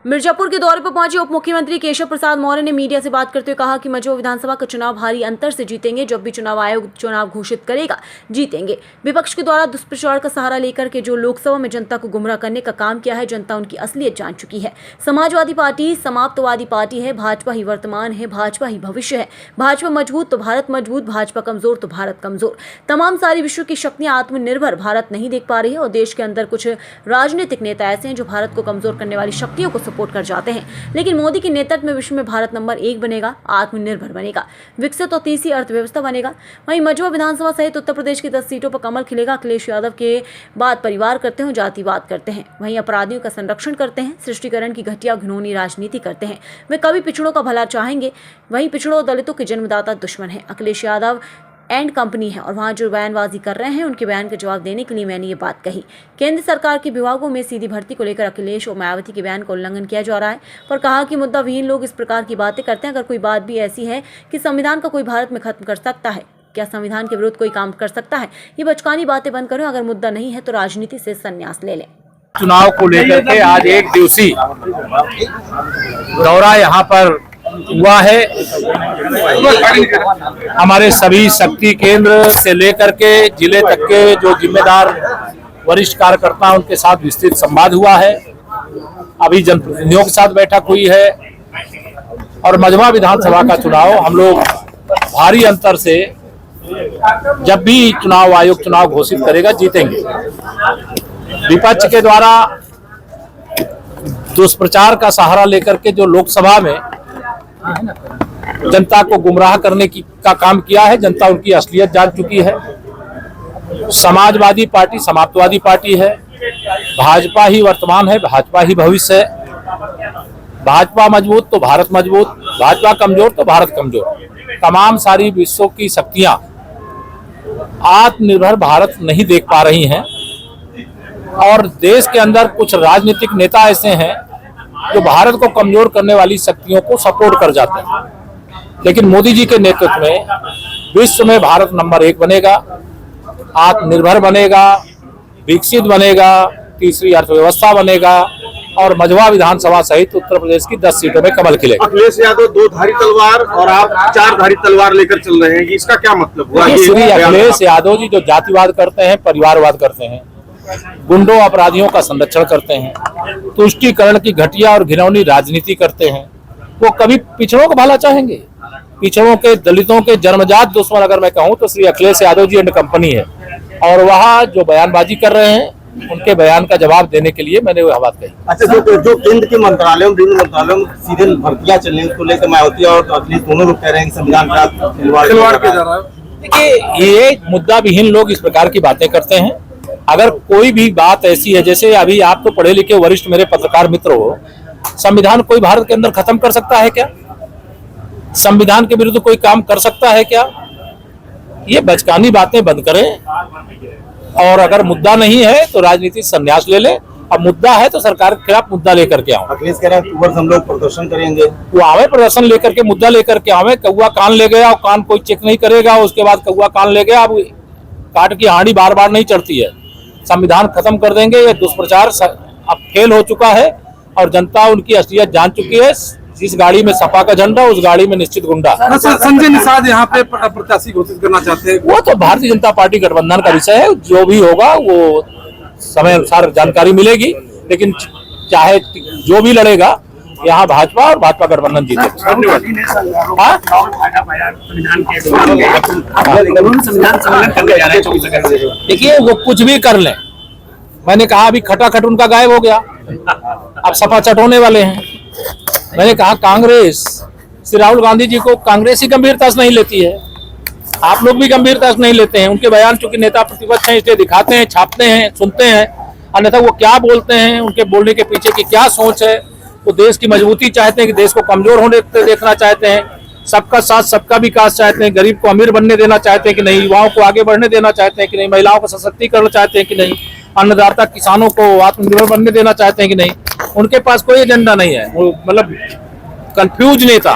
मिर्जापुर के दौरे पर पहुंचे उप मुख्यमंत्री केशव प्रसाद मौर्य ने मीडिया से बात करते हुए कहा कि मझवा विधानसभा का चुनाव भारी अंतर से जीतेंगे। जब भी चुनाव आयोग चुनाव घोषित करेगा जीतेंगे। विपक्ष के द्वारा दुष्प्रचार का सहारा लेकर के जो लोकसभा में जनता को गुमराह करने का काम किया है, जनता उनकी असलियत जान चुकी है। समाजवादी पार्टी समाप्तवादी पार्टी है, भाजपा ही वर्तमान है, भाजपा ही भविष्य है। भाजपा मजबूत तो भारत मजबूत, भाजपा कमजोर तो भारत कमजोर। तमाम सारी विश्व की शक्तियां आत्मनिर्भर भारत नहीं देख पा रही है और देश के अंदर कुछ राजनीतिक नेता ऐसे हैं जो भारत को कमजोर करने वाली शक्तियों को सपोर्ट कर जाते हैं। लेकिन मोदी के नेतृत्व में विश्व में भारत नंबर 1 बनेगा, आत्मनिर्भर बनेगा, विकसित और तीसरी अर्थव्यवस्था बनेगा। वहीं मझवा विधानसभा सहित उत्तर प्रदेश की 10 सीटों पर कमल खिलेगा। अखिलेश यादव के बाद परिवार करते हैं, जातिवाद करते हैं, वहीं अपराधियों का संरक्षण करते हैं, सृष्टिकरण की घटिया घिनौनी राजनीति करते हैं। वे कभी पिछड़ों का भला चाहेंगे, वहीं पिछड़ों और दलितों के जन्मदाता दुश्मन है। अखिलेश यादव एंड कंपनी है और वहां जो बयानबाजी कर रहे हैं उनके बयान का जवाब देने के लिए मैंने ये बात कही। केंद्र सरकार के विभागों में सीधी भर्ती को लेकर अखिलेश और मायावती के बयान का उल्लंघन किया जा रहा है, पर कहा कि मुद्दा विहीन लोग इस प्रकार की बातें करते हैं। अगर कोई बात भी ऐसी है कि संविधान का कोई भारत में खत्म कर सकता है, क्या संविधान के विरुद्ध कोई काम कर सकता है, ये बचकानी बातें बंद करें। अगर मुद्दा नहीं है तो राजनीति से संन्यास ले लें। चुनाव को लेकर के आज एक दिवसीय दौरा यहाँ पर हुआ है। हमारे सभी शक्ति केंद्र से लेकर के जिले तक के जो जिम्मेदार वरिष्ठ कार्यकर्ता उनके साथ विस्तृत संवाद हुआ है। अभी जनप्रतिनिधियों के साथ बैठक हुई है और मझवा विधानसभा का चुनाव हम लोग भारी अंतर से, जब भी चुनाव आयोग चुनाव घोषित करेगा, जीतेंगे। विपक्ष के द्वारा दुष्प्रचार का सहारा लेकर के जो लोकसभा में जनता को गुमराह करने का काम किया है, जनता उनकी असलियत जान चुकी है। समाजवादी पार्टी समाप्तवादी पार्टी है, भाजपा ही वर्तमान है, भाजपा ही भविष्य है। भाजपा मजबूत तो भारत मजबूत, भाजपा कमजोर तो भारत कमजोर। तमाम सारी विश्व की शक्तियां आत्मनिर्भर भारत नहीं देख पा रही हैं और देश के अंदर कुछ राजनीतिक नेता ऐसे हैं जो भारत को कमजोर करने वाली शक्तियों को सपोर्ट कर जाते हैं। लेकिन मोदी जी के नेतृत्व में विश्व में भारत नंबर 1 बनेगा, आत्मनिर्भर बनेगा, विकसित बनेगा, तीसरी अर्थव्यवस्था बनेगा और मझवा विधानसभा सहित उत्तर प्रदेश की 10 सीटों में कमल खिलेगा। अखिलेश यादव 2 धारी तलवार और आप 4 धारी तलवार लेकर चल रहे हैं, इसका क्या मतलब हुआ? श्री अखिलेश यादव जी जो जातिवाद करते हैं, परिवारवाद करते हैं, गुंडों अपराधियों का संरक्षण करते हैं, तुष्टीकरण की घटिया और घिनौनी राजनीति करते हैं, वो कभी पिछड़ों को भला चाहेंगे? पिछड़ों के, दलितों के जन्मजात दुश्मन अगर मैं कहूं तो श्री अखिलेश यादव जी एंड कंपनी है। और वहाँ जो बयानबाजी कर रहे हैं उनके बयान का जवाब देने के लिए मैंने वह बात कही। अच्छा, जो केंद्र के मंत्रालयों में, विभिन्न मंत्रालयों में सीधे भर्तियां चल रही, उसको लेकर मायावती और अखिलेश दोनों लोग कह रहे हैं कि संविधान का खिलवाड़ किया जा रहा है। देखिए, ये मुद्दा विहीन लोग इस प्रकार की बातें करते हैं। अगर कोई भी बात ऐसी है, जैसे अभी आप तो पढ़े लिखे वरिष्ठ मेरे पत्रकार मित्र हो, संविधान कोई भारत के अंदर खत्म कर सकता है क्या? संविधान के विरुद्ध कोई काम कर सकता है क्या? ये बचकानी बातें बंद करें और अगर मुद्दा नहीं है तो राजनीति संन्यास ले ले। अब मुद्दा है तो सरकार के खिलाफ मुद्दा लेकर के आओ। अखिलेश कह रहे हैं हम लोग प्रदर्शन करेंगे, वो आवे प्रदर्शन लेकर के, मुद्दा लेकर के आवे। कौआ कान ले गया और कान कोई चेक नहीं करेगा, उसके बाद कौआ कान ले गया। अब काट की हांडी बार बार नहीं चढ़ती है। संविधान खत्म कर देंगे। ये दुष्प्रचार अब फेल हो चुका है और जनता उनकी असलियत जान चुकी है। जिस गाड़ी में सपा का झंडा, उस गाड़ी में निश्चित गुंडा। संजय निषाद यहाँ पे प्रत्याशी घोषित करना चाहते हैं। वो तो भारतीय जनता पार्टी गठबंधन का विषय है। जो भी होगा वो समय अनुसार जानकारी मिलेगी, लेकिन चाहे जो भी लड़ेगा, यहाँ भाजपा और भाजपा गठबंधन जीतेगा। देखिए, वो कुछ भी कर लें। मैंने कहा अभी खटाखट उनका गायब हो गया, अब सपा चटोने वाले हैं। मैंने कहा कांग्रेस, श्री राहुल गांधी जी को कांग्रेस ही गंभीरता से नहीं लेती है, आप लोग भी गंभीरता से नहीं लेते हैं। उनके बयान चूंकि नेता प्रतिपक्ष हैं इसलिए दिखाते हैं, छापते हैं, सुनते हैं, अन्यथा वो क्या बोलते हैं, उनके बोलने के पीछे की क्या सोच है। वो देश की मजबूती चाहते हैं कि देश को कमजोर होने देखना चाहते हैं, सबका साथ सबका विकास चाहते हैं, गरीब को अमीर बनने देना चाहते हैं कि नहीं, युवाओं को आगे बढ़ने देना चाहते हैं कि नहीं, महिलाओं को सशक्तिकरण चाहते हैं कि नहीं, अन्नदाता किसानों को आत्मनिर्भर बनने देना चाहते हैं कि नहीं। उनके पास कोई एजेंडा नहीं है, वो मतलब कंफ्यूज नेता।